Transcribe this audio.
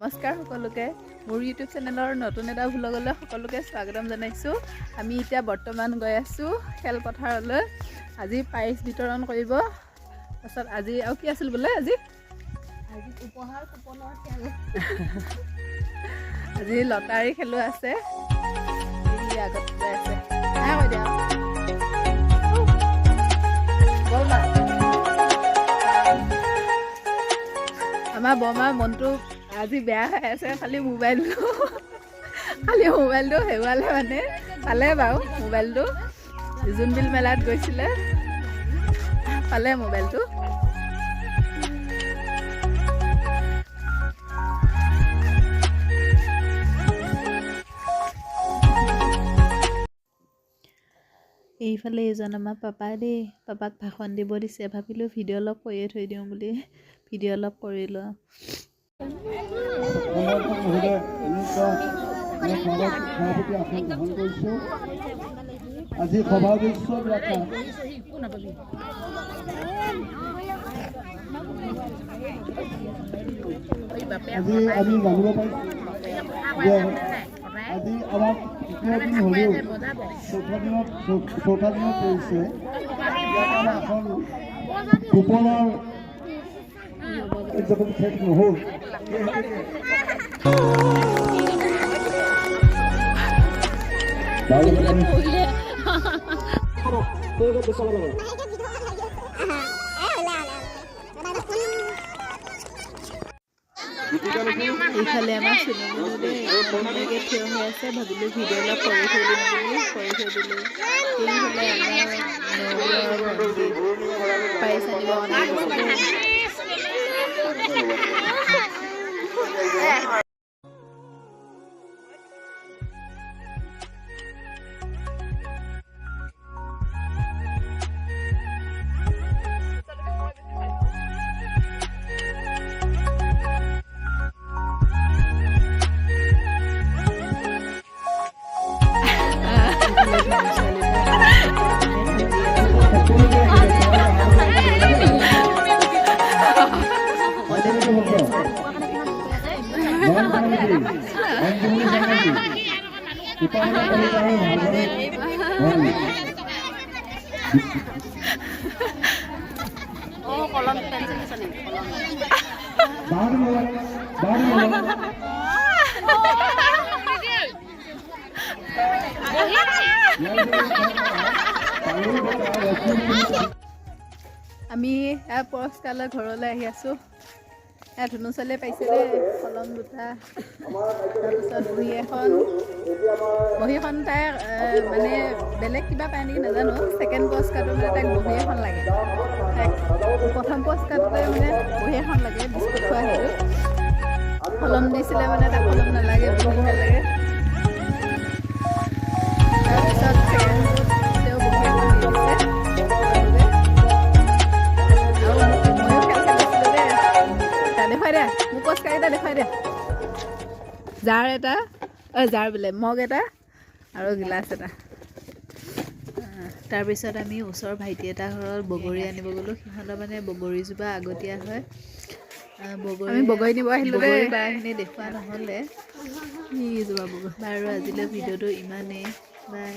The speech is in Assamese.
নমস্কাৰ সকলোকে মোৰ ইউটিউব চেনেলৰ নতুন এটা ভ্লগলৈ সকলোকে স্বাগতম জনাইছোঁ। আমি এতিয়া বৰ্তমান গৈ আছোঁ খেলপথাৰলৈ। আজি প্ৰাইজ বিতৰণ কৰিব। তাৰপিছত আজি আৰু কি আছিল বোলে আজি উপহাৰ কুপনৰ খেল আজি লটাৰী খেলো আছে। আগত গৈ আছে কৈ দিয়া আমাৰ বৰমাৰ মনটো আজি বেয়া হৈ আছে। খালি মোবাইলটো হেৰুৱালে মানে পালে বাৰু মোবাইলটো জোনবিল মেলাত গৈছিলে পালে মোবাইলটো। এইফালে এইজন আমাৰ পাপাই দেই, পাপাক ভাষণ দিব দিছে। ভাবিলোঁ ভিডিঅ' অলপ কৰিয়ে থৈ দিওঁ বুলি ভিডিঅ' অলপ কৰিলোঁ। আজি সভাপতি আজি আমি জানিব পাৰিছোঁ যে আজি আমাৰ তৃতীয় দিন হ'লেও চৌথা দিনত পৰিছে। এখন কুপনৰ যখন শেষ নহ'ল এইফালে আমাৰ চিনেমাতে ধুনীয়াকৈ থিয় হৈ আছে। ভাবিলোঁ ভিডিঅ' অলপ কৰি থৈ দিম বুলি কৰি থৈ দিলোঁ। এইফালে আমাৰ প্ৰাইজ আনিব আমি পুৰস্কাৰলৈ ঘৰলৈ আহি আছোঁ। ধুনু ছোৱালীয়ে পাইছে দেই কলম দুটা, তাৰপিছত বহী এখন তাই মানে বেলেগ কিবা পায় নেকি নাজানো। ছেকেণ্ড পুৰস্কাৰটো মানে তাইক বহী এখন লাগে। তাইক প্ৰথম পুৰস্কাৰটোতে মানে বহী এখন লাগে। বিস্কুট খোৱা সেইটো কলম দিছিলে মানে তাক কলম নালাগে, বহীহে লাগে। তাৰপিছত ছেকেণ্ডটোত তেওঁ বহী এখন দি দিছে। দেখুৱাই দে মোক পুৰস্কাৰ এটা দেখুৱাই দে। জাৰ এটা জাৰ বোলে মগ এটা আৰু গিলাচ এটা। তাৰপিছত আমি ওচৰৰ ভাইটি এটা ঘৰত বগৰী আনিব গ'লোঁ। সিহঁতৰ মানে বগৰীজোপা আগতীয়া হয়। বগৰী নিব আহিলোঁ দেই। বাৰখিনি দেখুওৱা নহ'লে বাৰু আজিলৈ ভিডিঅ'টো ইমানেই। বাই।